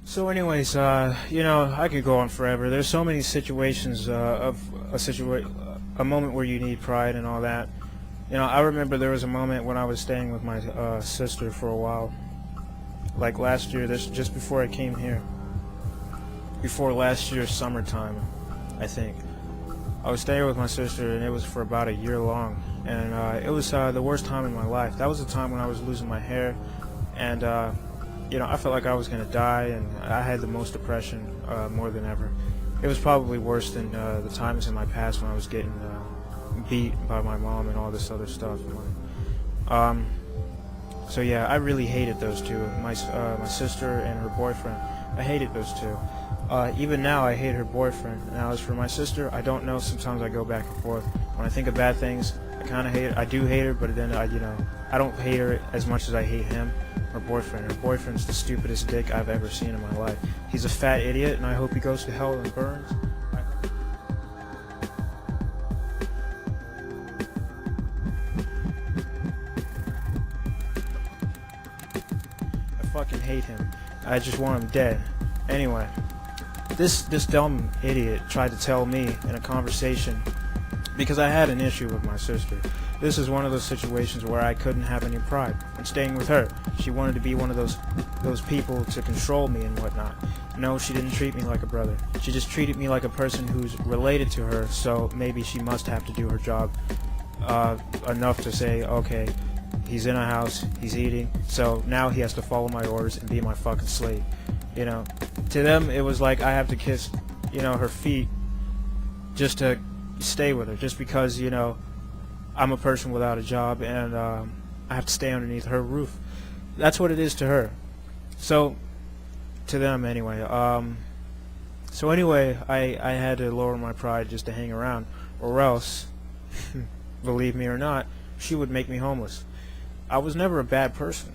So anyways, you know, I could go on forever. There's so many situations of a moment where you need pride and all that. You know, I remember there was a moment when I was staying with my sister for a while, like last year, this just before I came here, before last year's summertime, I think. I was staying with my sister, and it was for about a year long, and it was the worst time in my life. That was the time when I was losing my hair, and you know, I felt like I was gonna die, and I had the most depression more than ever. It was probably worse than the times in my past when I was getting beat by my mom and all this other stuff. So yeah, I really hated those two, my sister and her boyfriend. I hated those two. Even now, I hate her boyfriend. Now, as for my sister, I don't know. Sometimes I go back and forth. When I think of bad things, I kind of hate her. I do hate her, but then I don't hate her as much as I hate him. Her boyfriend. Her boyfriend's the stupidest dick I've ever seen in my life. He's a fat idiot, and I hope he goes to hell and burns. I fucking hate him. I just want him dead. Anyway, this dumb idiot tried to tell me in a conversation, because I had an issue with my sister. This is one of those situations where I couldn't have any pride. I'm staying with her. She wanted to be one of those people to control me and whatnot. No, she didn't treat me like a brother. She just treated me like a person who's related to her, so maybe she must have to do her job enough to say, okay, he's in a house, he's eating, so now he has to follow my orders and be my fucking slave. You know, to them it was like I have to kiss, you know, her feet just to stay with her, just because, you know, I'm a person without a job, and I have to stay underneath her roof. That's what it is to her. So, to them anyway. So anyway, I had to lower my pride just to hang around, or else, believe me or not, she would make me homeless. I was never a bad person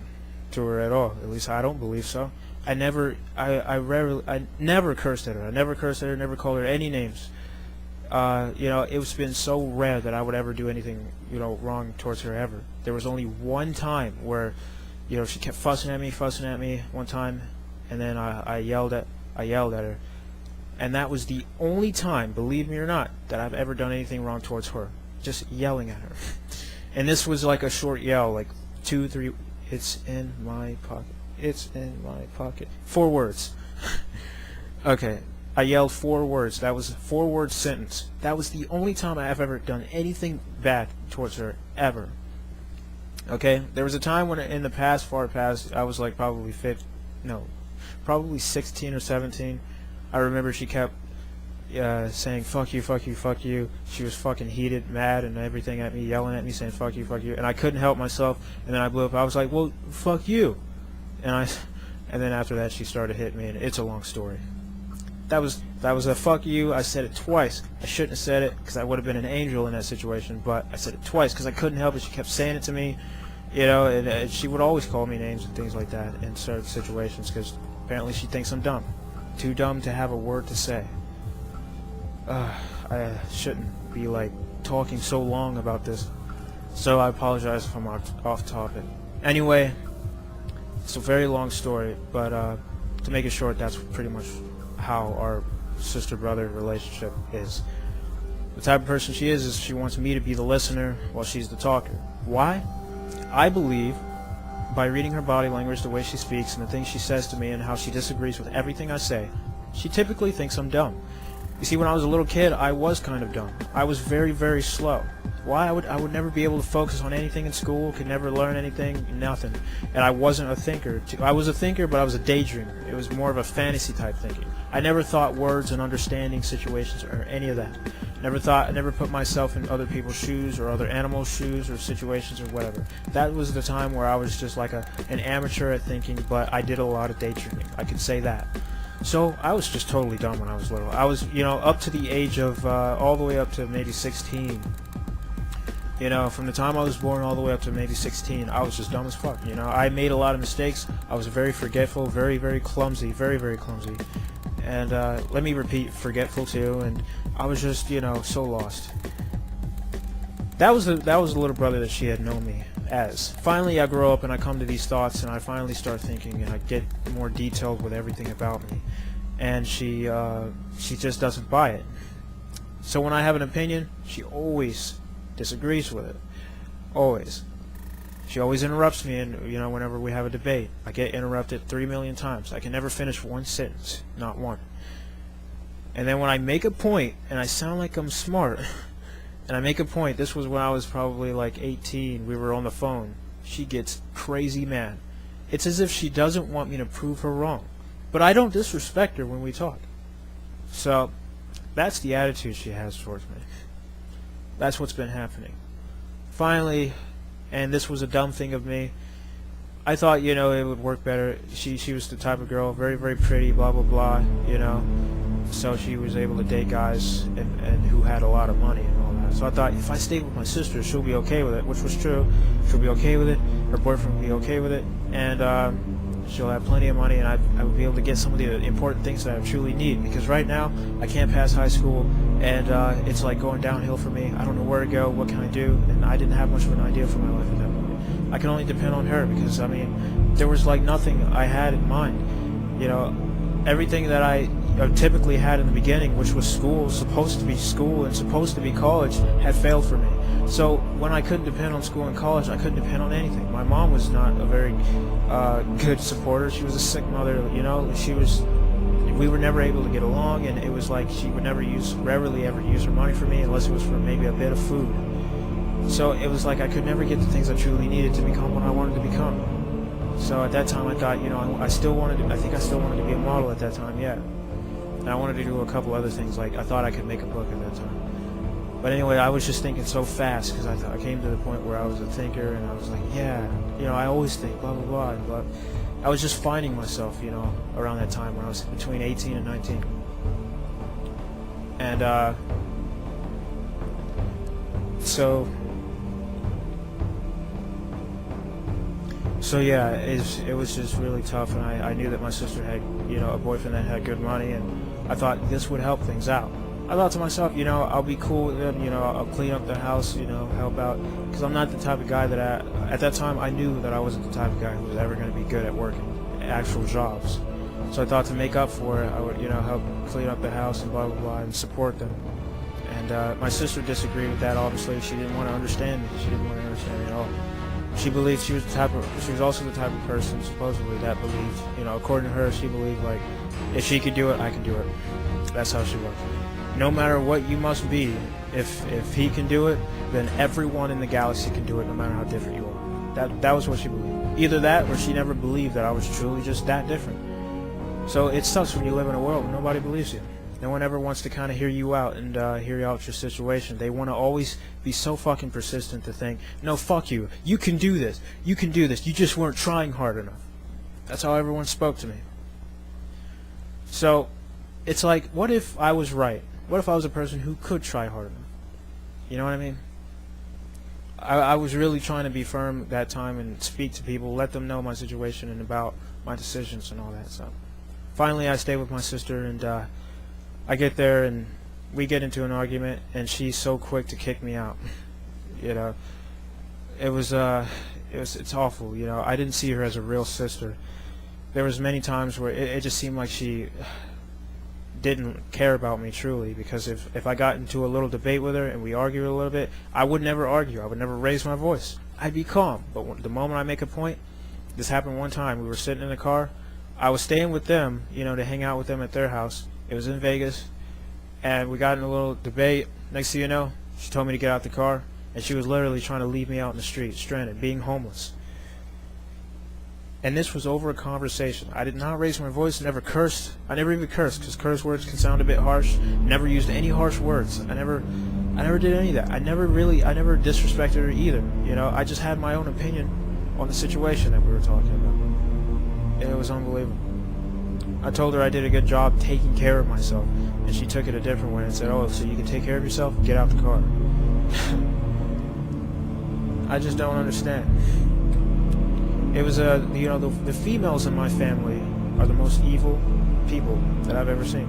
to her at all. At least I don't believe so. I never cursed at her. I never cursed at her. Never called her any names. You know, it's been so rare that I would ever do anything, you know, wrong towards her ever. There was only one time where, you know, she kept fussing at me one time, and then I yelled at her, and that was the only time, believe me or not, that I've ever done anything wrong towards her. Just yelling at her, and this was like a short yell, like 2, 3. It's in my pocket. It's in my pocket. 4 words. Okay. I yelled 4 words. That was a 4-word sentence. That was the only time I've ever done anything bad towards her, ever. Okay? There was a time when in the past, far past, I was like probably 16 or 17. I remember she kept saying, fuck you, fuck you, fuck you. She was fucking heated, mad, and everything at me, yelling at me, saying, fuck you, fuck you. And I couldn't help myself, and then I blew up. I was like, well, fuck you. And then after that, she started hitting me, and it's a long story. That was a fuck you. I said it twice. I shouldn't have said it because I would have been an angel in that situation, but I said it twice because I couldn't help it. She kept saying it to me, you know, and she would always call me names and things like that in certain situations because apparently she thinks I'm dumb. Too dumb to have a word to say. I shouldn't be like talking so long about this, so I apologize if I'm off topic. Anyway, it's a very long story, but to make it short, that's pretty much how our sister-brother relationship is. The type of person she is she wants me to be the listener while she's the talker. Why? I believe by reading her body language, the way she speaks, and the things she says to me, and how she disagrees with everything I say, she typically thinks I'm dumb. You see, when I was a little kid, I was kind of dumb. I was very, very slow. Why? I would never be able to focus on anything in school, could never learn anything, nothing. And I wasn't a thinker. I was a thinker, but I was a daydreamer. It was more of a fantasy type thinking. I never thought words and understanding situations or any of that. I never put myself in other people's shoes or other animals' shoes or situations or whatever. That was the time where I was just like an amateur at thinking, but I did a lot of daydreaming. I could say that. So I was just totally dumb when I was little. I was, you know, up to the age of, all the way up to maybe 16. You know, from the time I was born all the way up to maybe 16, I was just dumb as fuck. You know, I made a lot of mistakes. I was very forgetful, very, very clumsy, very, very clumsy. And let me repeat, forgetful too. And I was just, you know, so lost. that was the little brother that she had known me as. Finally, I grow up and I come to these thoughts, and I finally start thinking, and I get more detailed with everything about me, and she just doesn't buy it. So when I have an opinion, she always disagrees with it. Always. She always interrupts me, and whenever we have a debate, I get interrupted 3 million times. I can never finish one sentence, not one. And then when I make a point, and I sound like I'm smart, and I make a point, this was when I was probably like 18, we were on the phone, she gets crazy mad. It's as if she doesn't want me to prove her wrong. But I don't disrespect her when we talk. So, that's the attitude she has towards me. That's what's been happening. Finally, and this was a dumb thing of me, I thought, it would work better. She was the type of girl, very, very pretty, blah, blah, blah, So she was able to date guys and who had a lot of money and all that. So I thought, if I stay with my sister, she'll be okay with it, which was true. She'll be okay with it. Her boyfriend will be okay with it. And she'll have plenty of money, and I would be able to get some of the important things that I truly need. Because right now, I can't pass high school, and it's like going downhill for me. I don't know where to go, what can I do, and I didn't have much of an idea for my life at that point. I can only depend on her because, there was like nothing I had in mind. Everything that I typically had in the beginning, which was supposed to be school and supposed to be college, had failed for me. So when I couldn't depend on school and college, I couldn't depend on anything. My mom was not a very good supporter. She was a sick mother, we were never able to get along, and it was like she would rarely ever use her money for me unless it was for maybe a bit of food. So it was like I could never get the things I truly needed to become what I wanted to become. So at that time I thought, I think I still wanted to be a model at that time, yeah. And I wanted to do a couple other things, like I thought I could make a book at that time. But anyway, I was just thinking so fast because I came to the point where I was a thinker, and I was like, yeah, I always think, blah, blah, blah. But I was just finding myself, around that time when I was between 18 and 19. And, So yeah, it was just really tough, and I knew that my sister had, a boyfriend that had good money, and I thought this would help things out. I thought to myself, I'll be cool with them, I'll clean up the house, help out, because I'm not the type of guy that at that time I knew that I wasn't the type of guy who was ever going to be good at working actual jobs. So I thought to make up for it, I would, help clean up the house and blah, blah, blah, and support them. And my sister disagreed with that, obviously. She didn't want to understand me. She didn't want to understand me at all. She believed she was also the type of person, supposedly, that believed, according to her, she believed, like, if she could do it, I can do it. That's how she was. No matter what you must be, if he can do it, then everyone in the galaxy can do it, no matter how different you are. That was what she believed. Either that, or she never believed that I was truly just that different. So it sucks when you live in a world where nobody believes you. No one ever wants to kind of hear you out and hear you out your situation. They want to always be so fucking persistent to think, no, fuck you. You can do this. You can do this. You just weren't trying hard enough. That's how everyone spoke to me. So, it's like, what if I was right? What if I was a person who could try hard enough? You know what I mean? I was really trying to be firm that time and speak to people, let them know my situation and about my decisions and all that. So, finally, I stayed with my sister, and I get there and we get into an argument, and she's so quick to kick me out. It's awful. I didn't see her as a real sister. There was many times where it just seemed like she didn't care about me truly, because if I got into a little debate with her and we argued a little bit, I would never argue. I would never raise my voice. I'd be calm. But the moment I make a point, this happened one time. We were sitting in the car. I was staying with them, to hang out with them at their house. It was in Vegas, and we got in a little debate. Next thing you know, she told me to get out the car, and she was literally trying to leave me out in the street, stranded, being homeless. And this was over a conversation. I did not raise my voice, never cursed. I never even cursed, because curse words can sound a bit harsh. Never used any harsh words. I never did any of that. I never disrespected her either. I just had my own opinion on the situation that we were talking about. And it was unbelievable. I told her I did a good job taking care of myself, and she took it a different way and said, oh, so you can take care of yourself? Get out the car. I just don't understand. It was, the females in my family are the most evil people that I've ever seen.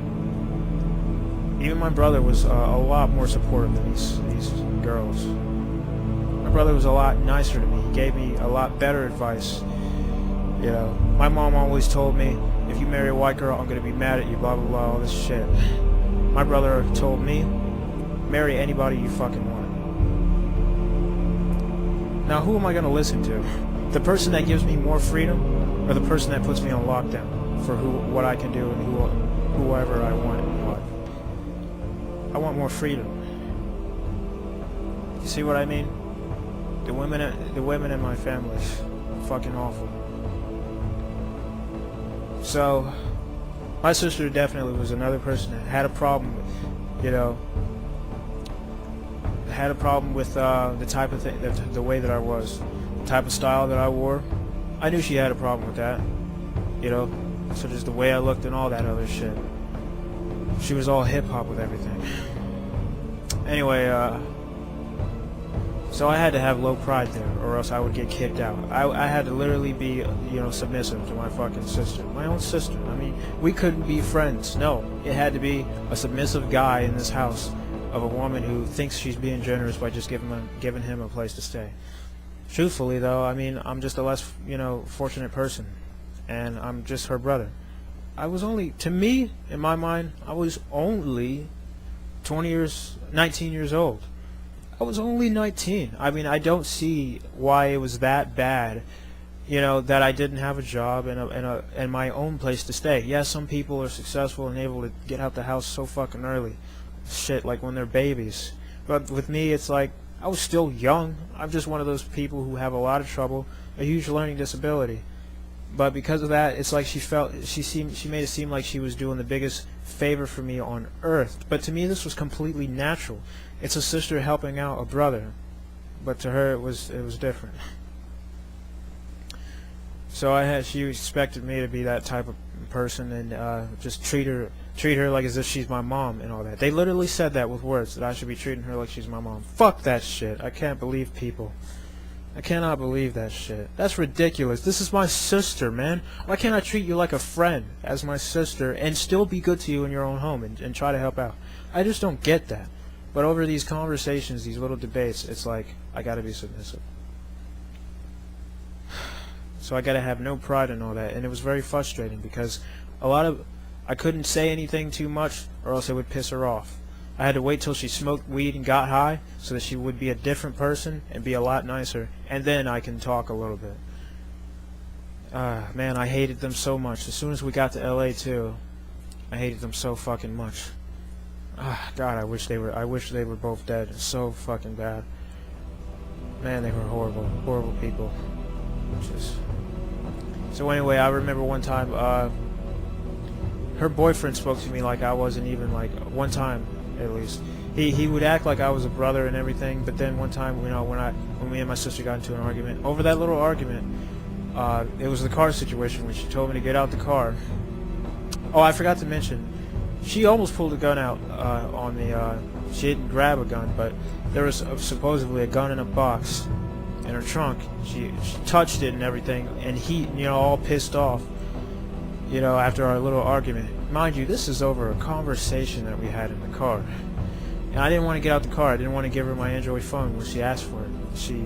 Even my brother was a lot more supportive than these girls. brother was a lot nicer to me. He gave me a lot better advice. You know, my mom always told me, if you marry a white girl, I'm gonna be mad at you, blah blah blah, all this shit. My brother told me, marry anybody you fucking want. Now, who am I gonna listen to? The person that gives me more freedom, or the person that puts me on lockdown for what I can do and whoever I want in life? I want more freedom. You see what I mean? The women in my family are fucking awful. So, my sister definitely was another person that had a problem, you know, had a problem with the type of thing, the way that I was, the type of style that I wore. I knew she had a problem with that, you know, such as the way I looked and all that other shit. She was all hip-hop with everything. Anyway, so I had to have low pride there, or else I would get kicked out. I had to literally be, you know, submissive to my fucking sister. My own sister. I mean, we couldn't be friends. No, it had to be a submissive guy in this house of a woman who thinks she's being generous by just giving him a place to stay. Truthfully, though, I mean, I'm just a less, you know, fortunate person, and I'm just her brother. I was only, to me, in my mind, I was only 19 years old. I was only 19. I mean, I don't see why it was that bad, you know, that I didn't have a job and my own place to stay. Yes, some people are successful and able to get out the house so fucking early. Shit, like when they're babies. But with me, it's like, I was still young. I'm just one of those people who have a lot of trouble, a huge learning disability. But because of that, it's like she made it seem like she was doing the biggest favor for me on earth. But to me, this was completely natural. It's a sister helping out a brother, but to her it was different. So she expected me to be that type of person and just treat her like as if she's my mom and all that. They literally said that with words, that I should be treating her like she's my mom. Fuck that shit. I can't believe people. I cannot believe that shit. That's ridiculous. This is my sister, man. Why can't I treat you like a friend as my sister and still be good to you in your own home and try to help out? I just don't get that. But over these conversations, these little debates, it's like, I gotta be submissive. So I gotta have no pride in all that. And it was very frustrating because I couldn't say anything too much or else it would piss her off. I had to wait till she smoked weed and got high so that she would be a different person and be a lot nicer, and then I can talk a little bit. Man, I hated them so much. As soon as we got to LA too, I hated them so fucking much. God, I wish they were both dead. It's so fucking bad. Man, they were horrible people. So anyway, I remember one time, her boyfriend spoke to me like I wasn't even, like, one time at least. He would act like I was a brother and everything, but then one time, you know, when me and my sister got into an argument, over that little argument, it was the car situation when she told me to get out the car. Oh, I forgot to mention, she almost pulled a gun out on me. She didn't grab a gun, but there was supposedly a gun in a box in her trunk. She touched it and everything, and he, you know, all pissed off, you know, after our little argument. Mind you, this is over a conversation that we had in the car. And I didn't want to get out the car. I didn't want to give her my Android phone when she asked for it. She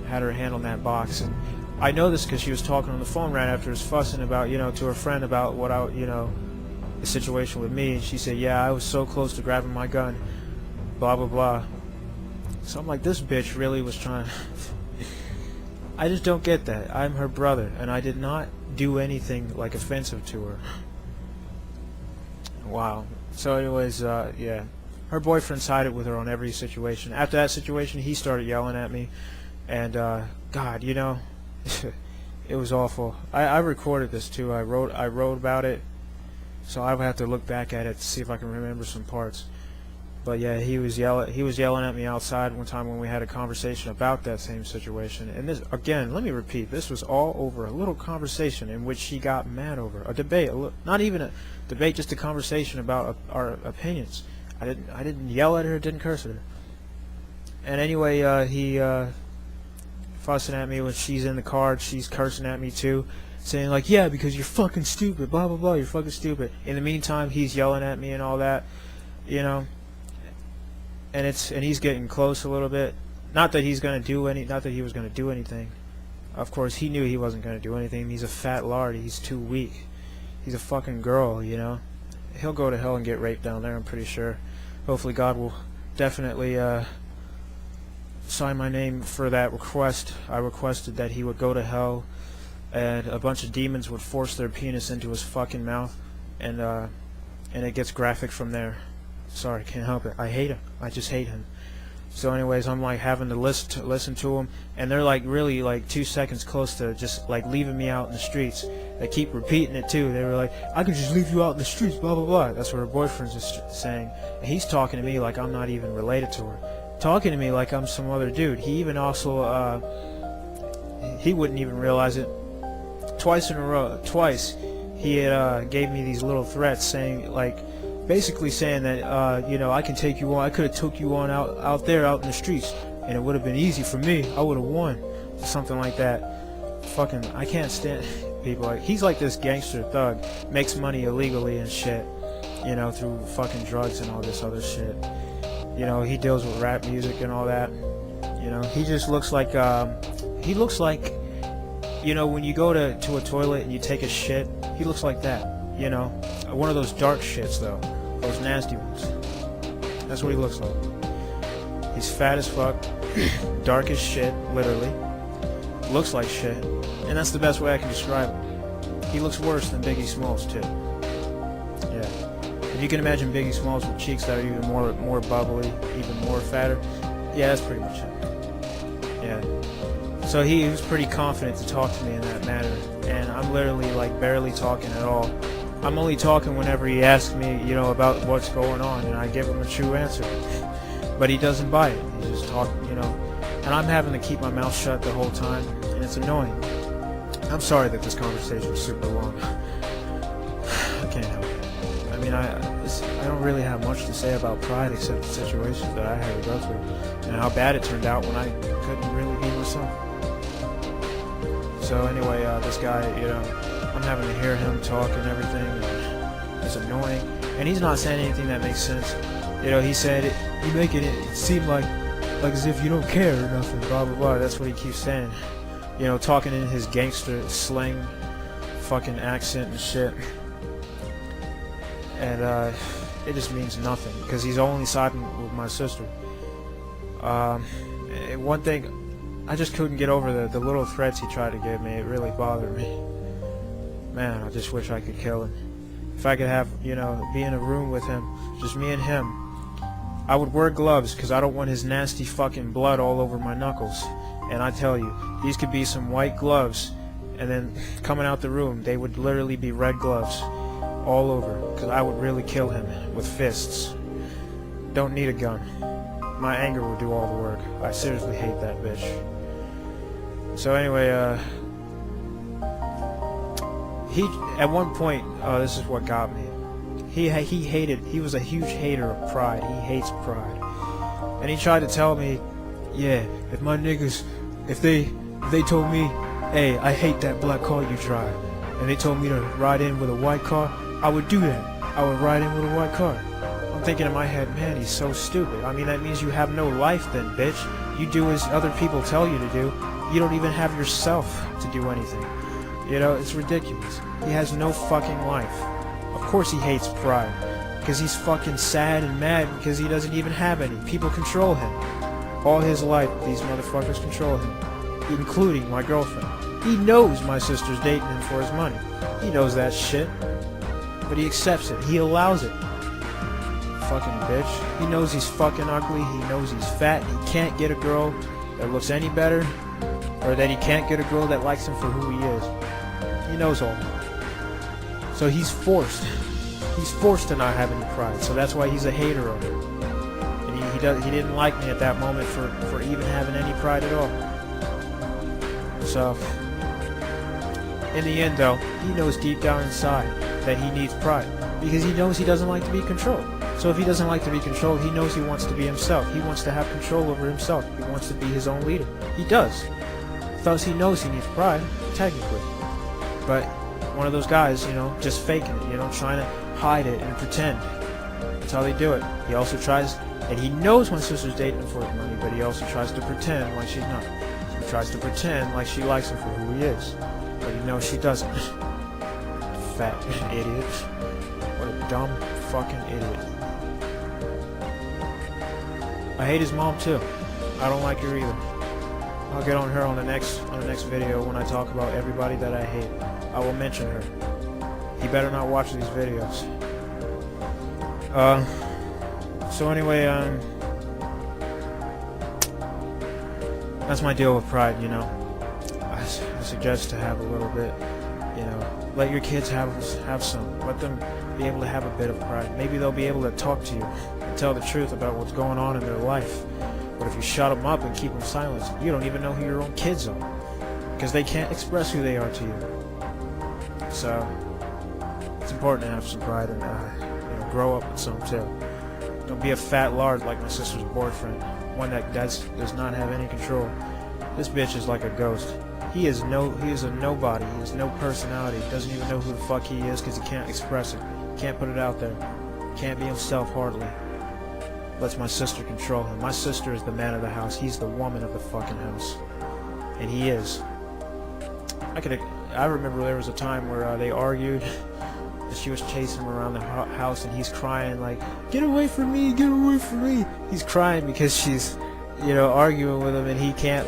had her hand on that box. And I know this because she was talking on the phone right after, was fussing about, you know, to her friend about what the situation with me. And she said, yeah, I was so close to grabbing my gun, blah, blah, blah. So I'm like, this bitch really was trying. I just don't get that. I'm her brother, and I did not do anything, like, offensive to her. Wow. So anyways, yeah. Her boyfriend sided with her on every situation. After that situation, he started yelling at me. And, God, you know, it was awful. I recorded this, too. I wrote about it. So I would have to look back at it to see if I can remember some parts. But yeah, he was yelling at me outside one time when we had a conversation about that same situation. And this, again, let me repeat, this was all over a little conversation in which she got mad over. A debate, not even a debate, just a conversation about our opinions. I didn't yell at her, didn't curse at her. And anyway, he fussing at me when she's in the car, she's cursing at me too, saying like, yeah, because you're fucking stupid, blah blah blah, you're fucking stupid. In the meantime, he's yelling at me and all that, you know. And he's getting close a little bit. Not that he's gonna do any. Not that he was gonna do anything. Of course, he knew he wasn't gonna do anything. He's a fat lard. He's too weak. He's a fucking girl, you know. He'll go to hell and get raped down there. I'm pretty sure. Hopefully, God will definitely sign my name for that request. I requested that he would go to hell, and a bunch of demons would force their penis into his fucking mouth, and it gets graphic from there. Sorry, can't help it. I hate him. I just hate him. So anyways, I'm like having to listen to him, and they're like really like 2 seconds close to just like leaving me out in the streets. They keep repeating it too. They were like, I could just leave you out in the streets, blah blah blah. That's what her boyfriend's just saying. And he's talking to me like I'm not even related to her. Talking to me like I'm some other dude. He even also he wouldn't even realize it. Twice in a row, he had gave me these little threats saying like, basically saying that you know, I can take you on. I could have took you on out there out in the streets, and it would have been easy for me. I would have won, something like that. Fucking, I can't stand people like he's like this gangster thug, makes money illegally and shit, you know, through fucking drugs and all this other shit. You know, he deals with rap music and all that. You know, he just looks like he looks like, you know, when you go to a toilet and you take a shit, he looks like that. You know, one of those dark shits though, those nasty ones. That's what he looks like. He's fat as fuck, dark as shit, literally. Looks like shit, and that's the best way I can describe him. He looks worse than Biggie Smalls too. Yeah, if you can imagine Biggie Smalls with cheeks that are even more bubbly, even more fatter. Yeah, that's pretty much it. Yeah. So he was pretty confident to talk to me in that manner, and I'm literally like barely talking at all. I'm only talking whenever he asks me, you know, about what's going on, and I give him a true answer. But he doesn't buy it. He's just talking, you know, and I'm having to keep my mouth shut the whole time, and it's annoying. I'm sorry that this conversation was super long. I can't help it. I mean, I don't really have much to say about Pride except the situations that I had to go through, and how bad it turned out when I couldn't really be myself. So anyway, this guy, you know, I'm having to hear him talk and everything, and it's annoying. And he's not saying anything that makes sense. You know, he said, you making it seem like as if you don't care or nothing, blah blah blah. That's what he keeps saying. You know, talking in his gangster slang fucking accent and shit. And it just means nothing, because he's only siding with my sister. One thing, I just couldn't get over the little threats he tried to give me. It really bothered me. Man, I just wish I could kill him. If I could have, you know, be in a room with him, just me and him, I would wear gloves because I don't want his nasty fucking blood all over my knuckles. And I tell you, these could be some white gloves, and then coming out the room, they would literally be red gloves all over, because I would really kill him with fists. Don't need a gun. My anger will do all the work. I seriously hate that bitch. So anyway, he, at one point, this is what got me. He was a huge hater of Pride. He hates Pride. And he tried to tell me, yeah, if my niggas, if they told me, hey, I hate that black car you drive, and they told me to ride in with a white car, I would do that. I would ride in with a white car. I'm thinking in my head, man, he's so stupid. I mean, that means you have no life then, bitch. You do as other people tell you to do. You don't even have yourself to do anything. You know, it's ridiculous. He has no fucking life. Of course he hates Pride, because he's fucking sad and mad because he doesn't even have any. People control him. All his life, these motherfuckers control him, including my girlfriend. He knows my sister's dating him for his money. He knows that shit. But he accepts it. He allows it. Fucking bitch. He knows he's fucking ugly. He knows he's fat. He can't get a girl that looks any better, or that he can't get a girl that likes him for who he is. He knows all that. So he's forced. He's forced to not have any pride. So that's why he's a hater of it. And he didn't like me at that moment for even having any pride at all. So in the end, though, he knows deep down inside that he needs pride, because he knows he doesn't like to be controlled. So if he doesn't like to be controlled, he knows he wants to be himself. He wants to have control over himself. He wants to be his own leader. He does. Thus he knows he needs pride, technically. But one of those guys, you know, just faking it, you know, trying to hide it and pretend. That's how they do it. He also tries And he knows my sister's dating him for his money, but he also tries to pretend like she's not. He tries to pretend like she likes him for who he is. But he knows she doesn't. Fat idiot. What a dumb fucking idiot. I hate his mom too. I don't like her either. I'll get on her on the next video when I talk about everybody that I hate. I will mention her. He better not watch these videos. So anyway, that's my deal with pride, you know. I suggest to have a little bit, you know. Let your kids have some. Let them be able to have a bit of pride. Maybe they'll be able to talk to you and tell the truth about what's going on in their life. But if you shut them up and keep them silent, you don't even know who your own kids are, because they can't express who they are to you. So it's important to have some pride and you know, grow up with some too. Don't be a fat lard like my sister's boyfriend, one that does not have any control. This bitch is like a ghost. He is a nobody. He has no personality. He doesn't even know who the fuck he is because he can't express it. Can't put it out there. Can't be himself hardly. Lets my sister control him. My sister is the man of the house. He's the woman of the fucking house. And he is. I remember there was a time where they argued. And she was chasing him around the house and he's crying like, "Get away from me, get away from me." He's crying because she's, you know, arguing with him, and he can't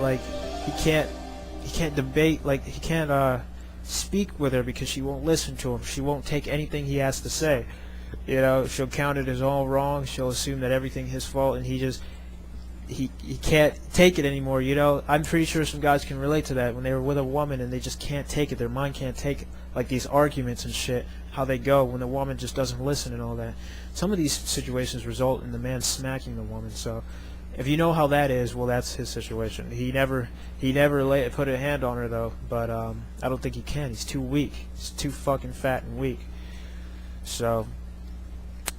debate, like he can't speak with her because she won't listen to him. She won't take anything he has to say. You know, she'll count it as all wrong. She'll assume that everything his fault, and he can't take it anymore. You know, I'm pretty sure some guys can relate to that when they were with a woman and they just can't take it. Their mind can't take it. Like these arguments and shit, how they go when the woman just doesn't listen and all that. Some of these situations result in the man smacking the woman. So if you know how that is, well, that's his situation. He never put a hand on her though, but I don't think he can. He's too weak. He's too fucking fat and weak. So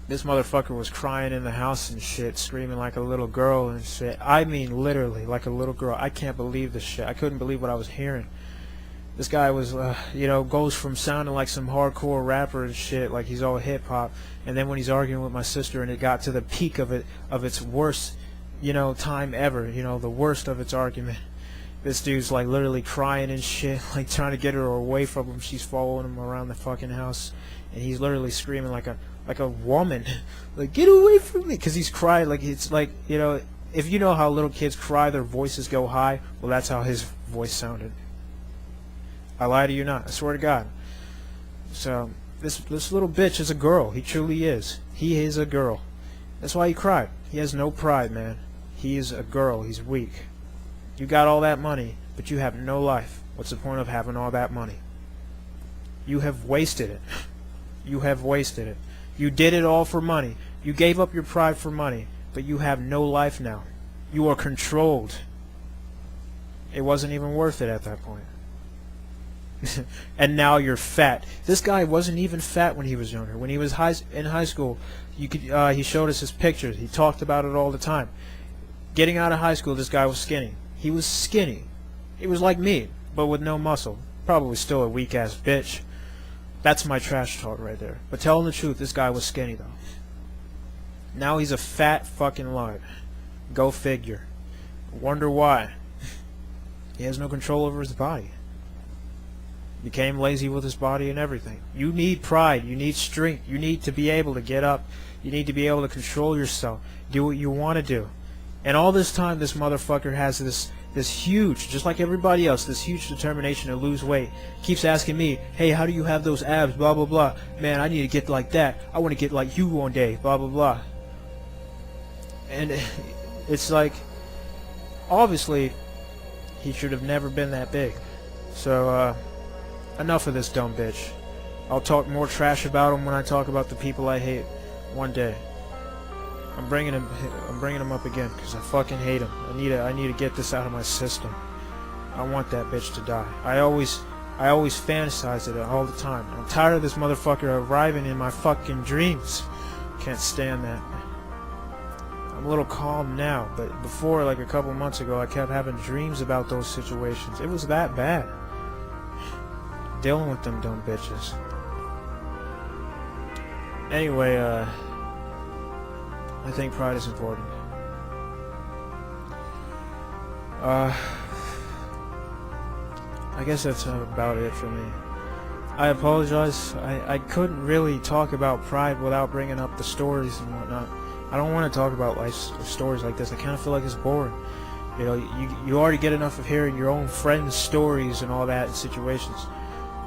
this motherfucker was crying in the house and shit, screaming like a little girl and shit. I mean literally like a little girl. I can't believe this shit. I couldn't believe what I was hearing. This guy was, you know, goes from sounding like some hardcore rapper and shit, like he's all hip hop, and then when he's arguing with my sister and it got to the peak of its worst, you know, time ever, you know, the worst of its argument, this dude's like literally crying and shit, like trying to get her away from him. She's following him around the fucking house, and he's literally screaming like a woman, like, "Get away from me," because he's crying like it's like, you know, if you know how little kids cry, their voices go high. Well, that's how his voice sounded. I lie to you not. I swear to God. So this little bitch is a girl. He truly is. He is a girl. That's why he cried. He has no pride, man. He is a girl. He's weak. You got all that money, but you have no life. What's the point of having all that money? You have wasted it. You have wasted it. You did it all for money. You gave up your pride for money, but you have no life now. You are controlled. It wasn't even worth it at that point. And now you're fat. This guy wasn't even fat when he was younger. When he was in high school, you could he showed us his pictures. He talked about it all the time. Getting out of high school, this guy was skinny. He was skinny. He was like me, but with no muscle. Probably still a weak ass bitch. That's my trash talk right there. But telling the truth, this guy was skinny though. Now he's a fat fucking lard. Go figure. Wonder why. He has no control over his body. Became lazy with his body and everything. You need pride. You need strength. You need to be able to get up. You need to be able to control yourself. Do what you want to do. And all this time, this motherfucker has this huge, just like everybody else, this huge determination to lose weight. Keeps asking me, "Hey, how do you have those abs? Blah, blah, blah. Man, I need to get like that. I want to get like you one day. Blah, blah, blah." And it's like, obviously, he should have never been that big. So, enough of this dumb bitch. I'll talk more trash about him when I talk about the people I hate one day. I'm bringing him up again because I fucking hate him. I need to get this out of my system. I want that bitch to die. I always fantasize it all the time. I'm tired of this motherfucker arriving in my fucking dreams. Can't stand that. I'm a little calm now, but before, like a couple months ago, I kept having dreams about those situations. It was that bad. Dealing with them dumb bitches. Anyway, I think pride is important. I guess that's about it for me. I apologize. I couldn't really talk about pride without bringing up the stories and whatnot. I don't want to talk about life stories like this. I kind of feel like it's boring. You know, you already get enough of hearing your own friends' stories and all that in situations.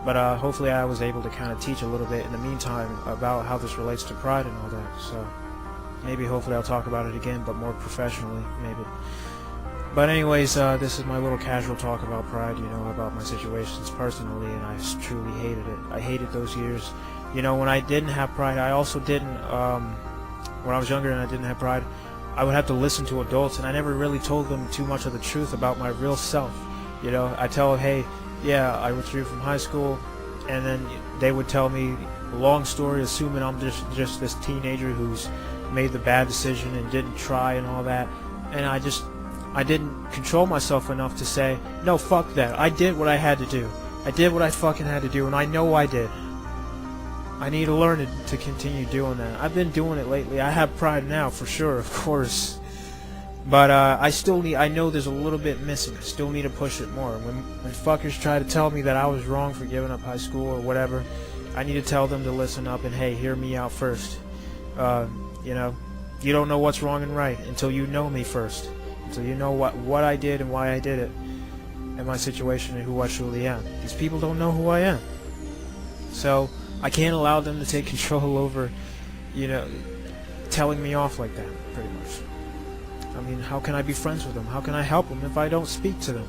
But hopefully I was able to kind of teach a little bit in the meantime about how this relates to pride and all that. So maybe hopefully I'll talk about it again, but more professionally, maybe. But anyways, this is my little casual talk about pride, you know, about my situations personally, and I truly hated it. I hated those years. You know, when I didn't have pride, I also didn't, when I was younger and I didn't have pride, I would have to listen to adults, and I never really told them too much of the truth about my real self. You know, I tell them, hey, yeah, I withdrew from high school, and then they would tell me a long story, assuming I'm just this teenager who's made the bad decision and didn't try and all that, and I didn't control myself enough to say, no, fuck that. I did what I had to do. I did what I fucking had to do, and I know I did. I need to learn to continue doing that. I've been doing it lately. I have pride now, for sure, of course. But I know there's a little bit missing. I still need to push it more. When fuckers try to tell me that I was wrong for giving up high school or whatever, I need to tell them to listen up and, hey, hear me out first. You know, you don't know what's wrong and right until you know me first. So you know what I did and why I did it, and my situation and who I truly am. These people don't know who I am. So I can't allow them to take control over, you know, telling me off like that, pretty much. I mean, how can I be friends with them? How can I help them if I don't speak to them?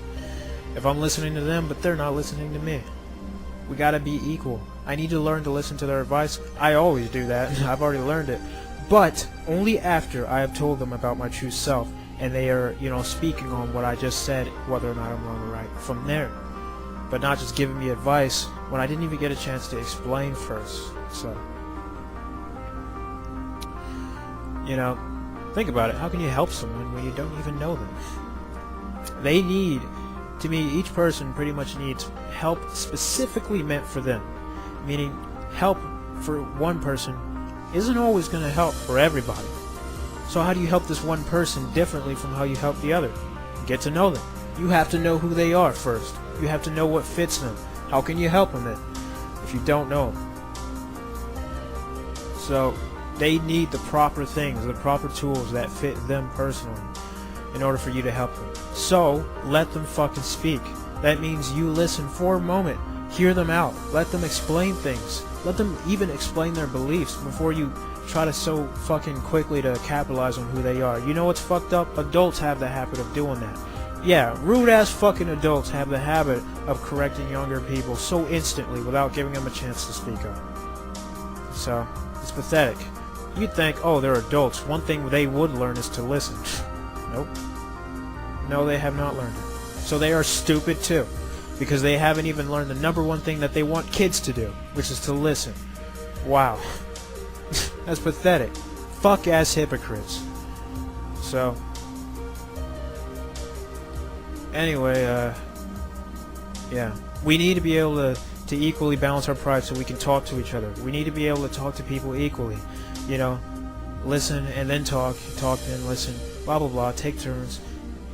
If I'm listening to them, but they're not listening to me. We gotta be equal. I need to learn to listen to their advice. I always do that. I've already learned it. But only after I have told them about my true self, and they are, you know, speaking on what I just said, whether or not I'm wrong or right, from there. But not just giving me advice when I didn't even get a chance to explain first. So, you know, think about it. How can you help someone when you don't even know them? They need, to me, each person pretty much needs help specifically meant for them. Meaning, help for one person isn't always going to help for everybody. So how do you help this one person differently from how you help the other? Get to know them. You have to know who they are first. You have to know what fits them. How can you help them if you don't know them? So they need the proper things, the proper tools that fit them personally in order for you to help them. So let them fucking speak. That means you listen for a moment. Hear them out. Let them explain things. Let them even explain their beliefs before you try to so fucking quickly to capitalize on who they are. You know what's fucked up? Adults have the habit of doing that. Yeah, rude ass fucking adults have the habit of correcting younger people so instantly without giving them a chance to speak up. So, it's pathetic. You'd think, oh, they're adults. One thing they would learn is to listen. Nope. No, they have not learned it. So they are stupid too. Because they haven't even learned the number one thing that they want kids to do, which is to listen. Wow. That's pathetic. Fuck ass hypocrites. So, anyway, yeah. We need to be able to equally balance our pride so we can talk to each other. We need to be able to talk to people equally. You know, listen and then talk and listen, blah blah blah, take turns.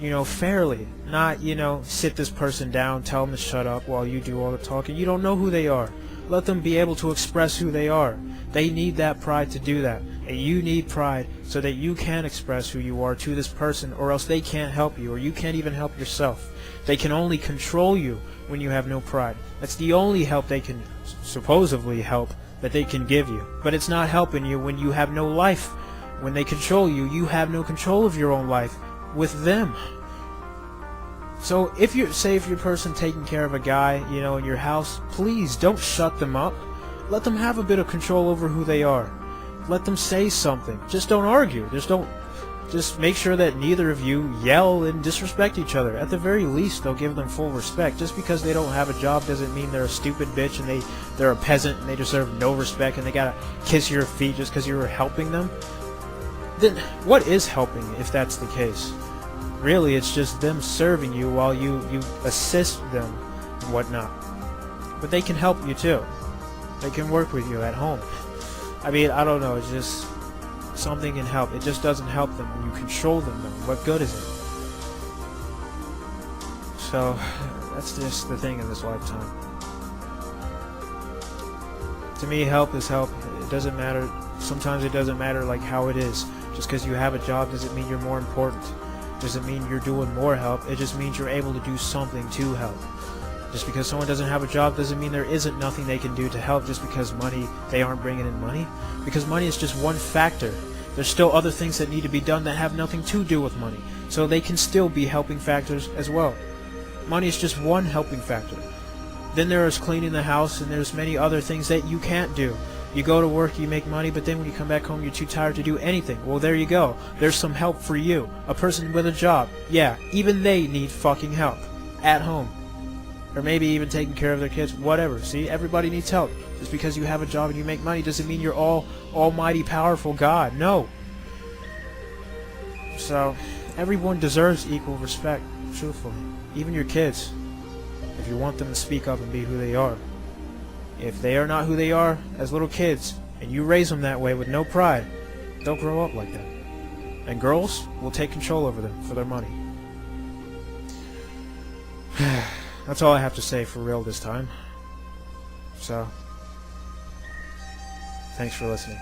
You know, fairly. Not, you know, sit this person down, tell them to shut up while you do all the talking. You don't know who they are. Let them be able to express who they are. They need that pride to do that. And you need pride so that you can express who you are to this person, or else they can't help you, or you can't even help yourself. They can only control you when you have no pride. That's the only help they can supposedly help that they can give you. But it's not helping you when you have no life. When they control you, you have no control of your own life with them. So if you're a person taking care of a guy, you know, in your house, please don't shut them up. Let them have a bit of control over who they are. Let them say something. Just don't argue. Just make sure that neither of you yell and disrespect each other. At the very least, they'll give them full respect. Just because they don't have a job doesn't mean they're a stupid bitch and they're a peasant and they deserve no respect and they gotta kiss your feet just because you were helping them. Then what is helping if that's the case? Really, it's just them serving you while you assist them and whatnot. But they can help you too. They can work with you at home. I mean, I don't know, it's just something can help. It just doesn't help them when you control them, though. What good is it? So, that's just the thing in this lifetime. To me, help is help. It doesn't matter. Sometimes it doesn't matter like how it is. Just because you have a job doesn't mean you're more important. Doesn't mean you're doing more help. It just means you're able to do something to help. Just because someone doesn't have a job doesn't mean there isn't nothing they can do to help. Just because they aren't bringing in money. Because money is just one factor. There's still other things that need to be done that have nothing to do with money. So they can still be helping factors as well. Money is just one helping factor. Then there is cleaning the house, and there's many other things that you can't do. You go to work, you make money, but then when you come back home, you're too tired to do anything. Well, there you go. There's some help for you. A person with a job. Yeah, even they need fucking help. At home. Or maybe even taking care of their kids. Whatever. See, everybody needs help. Just because you have a job and you make money doesn't mean you're almighty powerful God. No. So, everyone deserves equal respect, truthfully. Even your kids. If you want them to speak up and be who they are. If they are not who they are as little kids, and you raise them that way with no pride, they'll grow up like that. And girls will take control over them for their money. That's all I have to say for real this time. So, thanks for listening.